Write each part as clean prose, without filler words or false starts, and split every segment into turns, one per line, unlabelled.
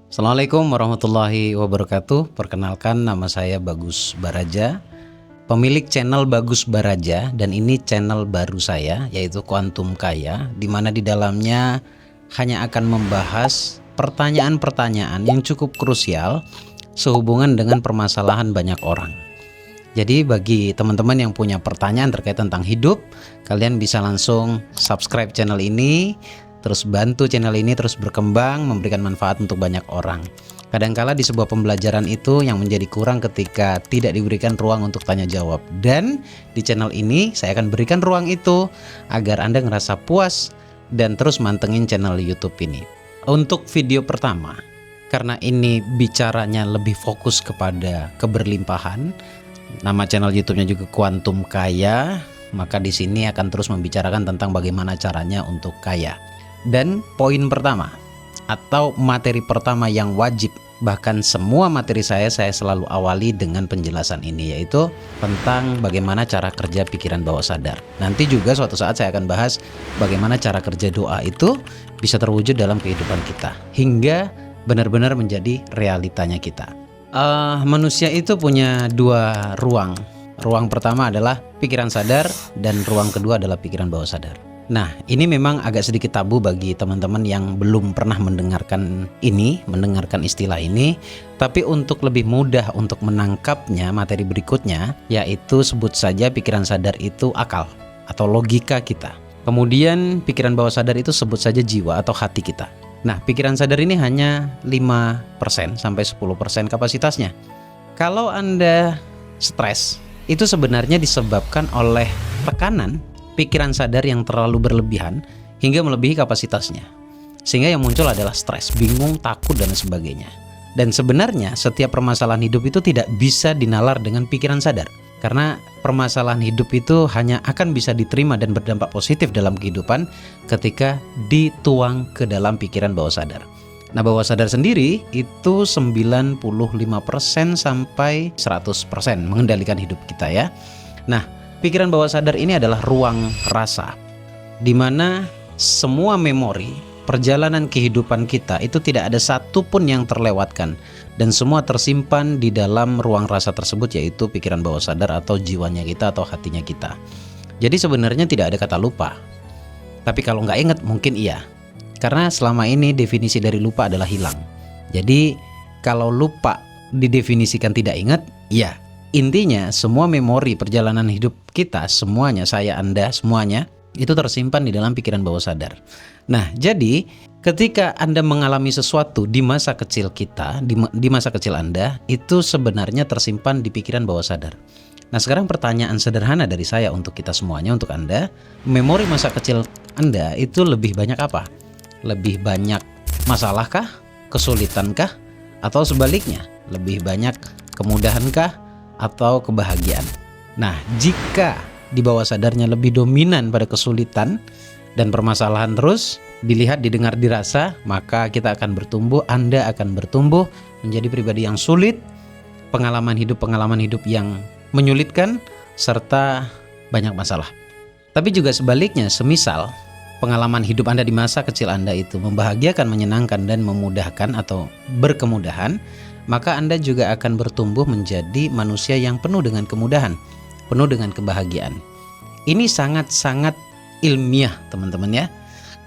Assalamualaikum warahmatullahi wabarakatuh. Perkenalkan, nama saya Bagus Baraja, pemilik channel Bagus Baraja, dan ini channel baru saya yaitu Kuantum Kaya, di mana di dalamnya hanya akan membahas pertanyaan-pertanyaan yang cukup krusial sehubungan dengan permasalahan banyak orang. Jadi bagi teman-teman yang punya pertanyaan terkait tentang hidup, kalian bisa langsung subscribe channel ini, terus bantu channel ini terus berkembang, memberikan manfaat untuk banyak orang. Kadangkala di sebuah pembelajaran itu yang menjadi kurang ketika tidak diberikan ruang untuk tanya jawab. Dan di channel ini saya akan berikan ruang itu agar Anda ngerasa puas dan terus mantengin channel YouTube ini. Untuk video pertama, karena ini bicaranya lebih fokus kepada keberlimpahan, nama channel YouTube-nya juga Kuantum Kaya, maka di sini akan terus membicarakan tentang bagaimana caranya untuk kaya. Dan poin pertama atau materi pertama yang wajib, bahkan semua materi saya selalu awali dengan penjelasan ini, yaitu tentang bagaimana cara kerja pikiran bawah sadar. Nanti juga suatu saat saya akan bahas bagaimana cara kerja doa itu bisa terwujud dalam kehidupan kita hingga benar-benar menjadi realitanya kita. Manusia itu punya dua ruang. Ruang pertama adalah pikiran sadar dan ruang kedua adalah pikiran bawah sadar. Nah, ini memang agak sedikit tabu bagi teman-teman yang belum pernah mendengarkan istilah ini. Tapi untuk lebih mudah untuk menangkapnya, materi berikutnya yaitu sebut saja pikiran sadar itu akal atau logika kita. Kemudian pikiran bawah sadar itu sebut saja jiwa atau hati kita. Nah, pikiran sadar ini hanya 5% sampai 10% kapasitasnya. Kalau Anda stres, itu sebenarnya disebabkan oleh tekanan pikiran sadar yang terlalu berlebihan hingga melebihi kapasitasnya. Sehingga yang muncul adalah stres, bingung, takut, dan sebagainya. Dan sebenarnya setiap permasalahan hidup itu tidak bisa dinalar dengan pikiran sadar. Karena permasalahan hidup itu hanya akan bisa diterima dan berdampak positif dalam kehidupan ketika dituang ke dalam pikiran bawah sadar. Nah, bawah sadar sendiri itu 95% sampai 100% mengendalikan hidup kita ya. Nah, pikiran bawah sadar ini adalah ruang rasa, di mana semua memori perjalanan kehidupan kita itu tidak ada satupun yang terlewatkan, dan semua tersimpan di dalam ruang rasa tersebut, yaitu pikiran bawah sadar atau jiwanya kita atau hatinya kita. Jadi sebenarnya tidak ada kata lupa, tapi kalau nggak ingat mungkin iya, karena selama ini definisi dari lupa adalah hilang. Jadi kalau lupa didefinisikan tidak ingat, iya. Intinya semua memori perjalanan hidup kita, semuanya, saya, Anda, semuanya itu tersimpan di dalam pikiran bawah sadar. Nah, jadi ketika Anda mengalami sesuatu di masa kecil kita, di masa kecil Anda, itu sebenarnya tersimpan di pikiran bawah sadar. Nah, sekarang pertanyaan sederhana dari saya untuk kita semuanya, untuk Anda, memori masa kecil Anda itu lebih banyak apa? Lebih banyak masalahkah? Kesulitankah? Atau sebaliknya, lebih banyak kemudahankah? Atau kebahagiaan? Nah, jika di bawah sadarnya lebih dominan pada kesulitan dan permasalahan terus dilihat, didengar, dirasa, maka kita akan bertumbuh, Anda akan bertumbuh menjadi pribadi yang sulit, pengalaman hidup yang menyulitkan, serta banyak masalah. Tapi juga sebaliknya, semisal pengalaman hidup Anda di masa kecil Anda itu membahagiakan, menyenangkan, dan memudahkan atau berkemudahan, maka Anda juga akan bertumbuh menjadi manusia yang penuh dengan kemudahan, penuh dengan kebahagiaan. Ini sangat-sangat ilmiah teman-teman ya.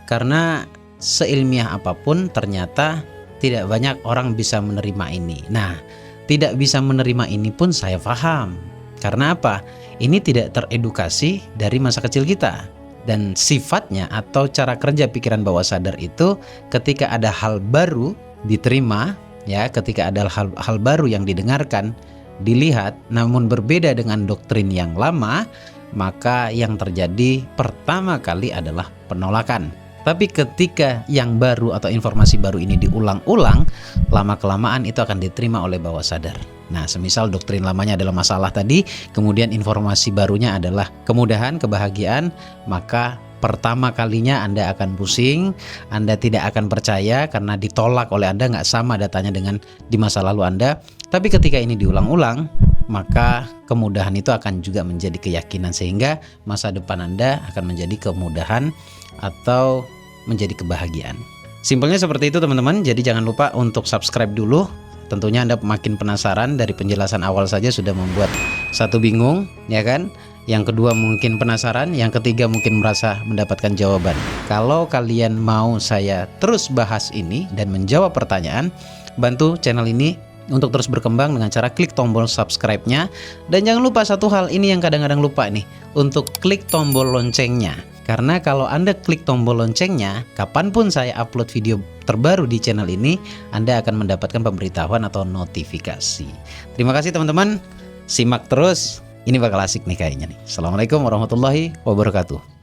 Karena seilmiah apapun ternyata tidak banyak orang bisa menerima ini. Nah, tidak bisa menerima ini pun saya paham. Karena apa? Ini tidak teredukasi dari masa kecil kita. Dan sifatnya atau cara kerja pikiran bawah sadar itu ketika ada hal baru diterima, ya, ketika ada hal baru yang didengarkan, dilihat, namun berbeda dengan doktrin yang lama, maka yang terjadi pertama kali adalah penolakan. Tapi ketika yang baru atau informasi baru ini diulang-ulang, lama-kelamaan itu akan diterima oleh bawah sadar. Nah, semisal doktrin lamanya adalah masalah tadi, kemudian informasi barunya adalah kemudahan, kebahagiaan, maka pertama kalinya Anda akan pusing, Anda tidak akan percaya karena ditolak oleh Anda, nggak sama datanya dengan di masa lalu Anda. Tapi ketika ini diulang-ulang, maka kemudahan itu akan juga menjadi keyakinan, sehingga masa depan Anda akan menjadi kemudahan atau menjadi kebahagiaan. Simpelnya seperti itu teman-teman. Jadi jangan lupa untuk subscribe dulu. Tentunya Anda makin penasaran, dari penjelasan awal saja sudah membuat satu bingung, ya kan? Yang kedua mungkin penasaran, yang ketiga mungkin merasa mendapatkan jawaban. Kalau kalian mau saya terus bahas ini dan menjawab pertanyaan, bantu channel ini untuk terus berkembang dengan cara klik tombol subscribe-nya. Dan jangan lupa satu hal, ini yang kadang-kadang lupa nih, untuk klik tombol loncengnya. Karena kalau Anda klik tombol loncengnya, kapanpun saya upload video terbaru di channel ini, Anda akan mendapatkan pemberitahuan atau notifikasi. Terima kasih teman-teman, simak terus. Ini bakal asik nih kayaknya nih. Assalamualaikum warahmatullahi wabarakatuh.